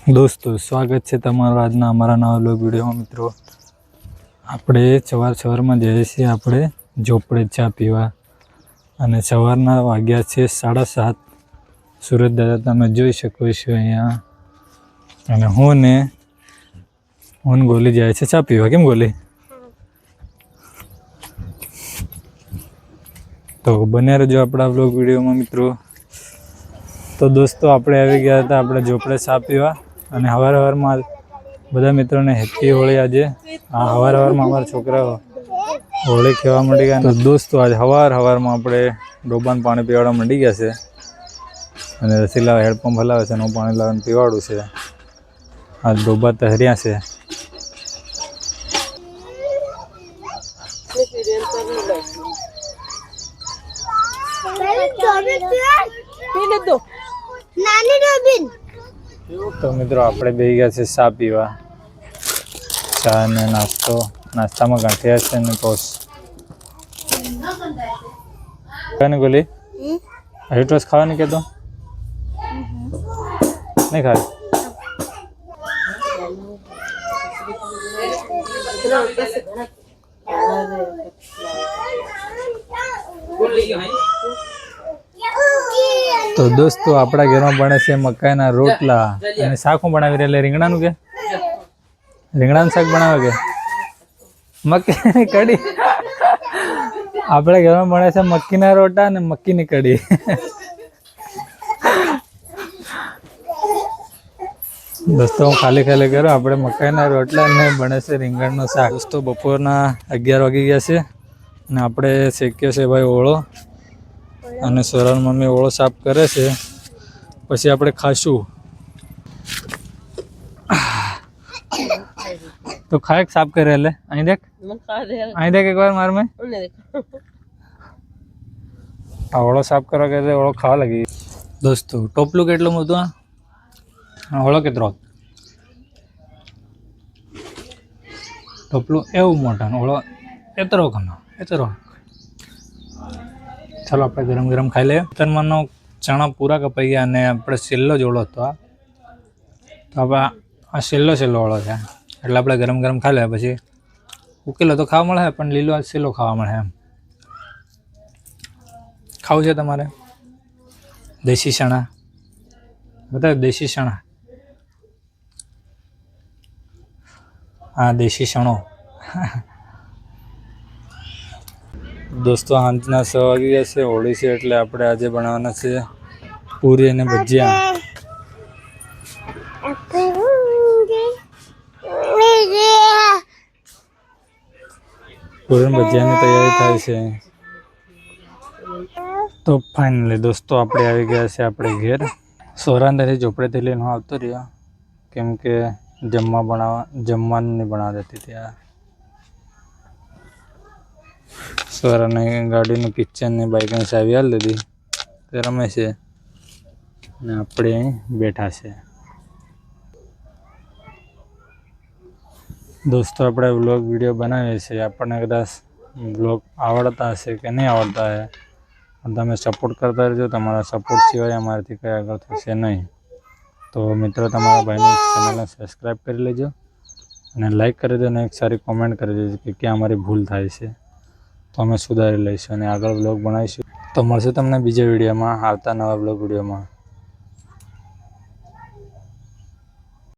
દોસ્તો સ્વાગત છે તમારું આજના અમારા નવા વ્લોગ વિડીયોમાં. મિત્રો આપણે સવારમાં જઈએ છીએ આપણે ઝોપડે ચા પીવા અને સવારના વાગ્યા છે 7:30. સુરત દાદા તમે જોઈ શકો છો અહીંયા. અને હું ગોલી જાય છે ચા પીવા. કેમ ગોલી? તો બને રહેજો આપણા વ્લોગ વિડીયોમાં મિત્રો. તો દોસ્તો આપણે આવી ગયા હતા આપણે ઝોપડે ચા પીવા અને સવારમાં બધા મિત્રોને હેપી હોળી. આજે સવારમાં અમારા છોકરાઓ હોળી ખેવા માંડી ગયા. તો દોસ્તો આજે સવારમાં આપણે ડોબાનું પાણી પીવાડવા માંડી ગયા છે અને રસી લાવે હેડપંપ હલાવે છે અને હું પાણી લાવીને પીવાડું છે. આ ડોબા તહર્યા છે. તો મિત્રો આપણે બેસી ગયા છે ચા પીવા. ચા ને નાસ્તામાં ગાંઠિયા છે ને ટોસ. ખાને ગોલી હજી ટોસ ખાવાની કે તો નહીં ખાય. તો દોસ્તો આપણા ઘરમાં બને છે મકાઈના રોટલા અને શાક હું બનાવી રહ્યા. રીંગણાનું કે રીંગણાનું શાક બનાવે કે મક્કીની કઢી. આપણા ઘરમાં બને છે મક્કીના રોટલા અને મક્કીની કઢી. દોસ્તો હું ખાલી કરું. આપણે મકાઈના રોટલા અને બને છે રીંગણનું શાક. દોસ્તો બપોરના 11 વાગી ગયા છે અને આપણે શેક્યો છે ભાઈ ઓળો અને સોરાની મમ્મી ઓળો સાફ કરે છે. પછી આપણે ખાશું. તો ખાય સાફ કરે એટલે અહીં દેખ એકવાર માર મેં આ ઓળો સાફ કરવા કે ઓળો ખાવા લાગી. દોસ્તો ટોપલું કેટલું મોટું ઓળો કેટલો ટોપલું એવું મોટા ઓળો એતરો ઘણો એતરો. ચાલો આપણે ગરમ ગરમ ખાઈ લઈએ. તરમાનો ચણા પૂરા કપાઈ ગયા અને આપણે છેલ્લો જ ઓળો હતો આ. તો આપણે આ છેલ્લો ઓળો છે એટલે આપણે ગરમ ગરમ ખાઈ લઈએ. પછી ઉકેલો તો ખાવા મળે પણ લીલો છેલ્લો ખાવા મળે એમ. ખાવું છે તમારે દેશી ચણા? બધા દેશી ચણા. હા દેશી ચણો. દોસ્તો સાંજના 6 વાગી ગયા છે. હોળી છે એટલે આપણે આજે બનાવવાના છે પૂરી અને ભજીયા. પૂરી અને ભજીયાની તૈયારી થાય છે. તો ફાઇનલી દોસ્તો આપણે આવી ગયા છે આપણે ઘેર. સોરાંદાથી ઝોપડેથી લઈને હું આવતો રહ્યો કેમ કે જમવાનું નહીં બનાવવા દેતી ત્યાં. સોરાને ગાડીનું કિચનની બાઇકની ચાવી આપી દીધી. તે રમે છે અને આપણે અહીં બેઠા છે. દોસ્તો આપણે વ્લોગ વિડીયો બનાવીએ છીએ. આપણને કદાચ વ્લોગ આવડતા હશે કે નહીં આવડતા હશે પણ તમે સપોર્ટ કરતા રહેજો. તમારા સપોર્ટ સિવાય અમારાથી કંઈ આગળ થશે નહીં. તો મિત્રો તમારા ભાઈની ચેનલને સબસ્ક્રાઈબ કરી લેજો અને લાઈક કરી દો અને એક સારી કોમેન્ટ કરી દેજો કે ક્યાં અમારી ભૂલ થાય છે તો અમે સુધારી લઈશું અને આગળ વ્લોગ બનાવીશું. તો મળશે તમને બીજા વિડીયોમાં આવતા નવા વ્લોગ વિડીયોમાં.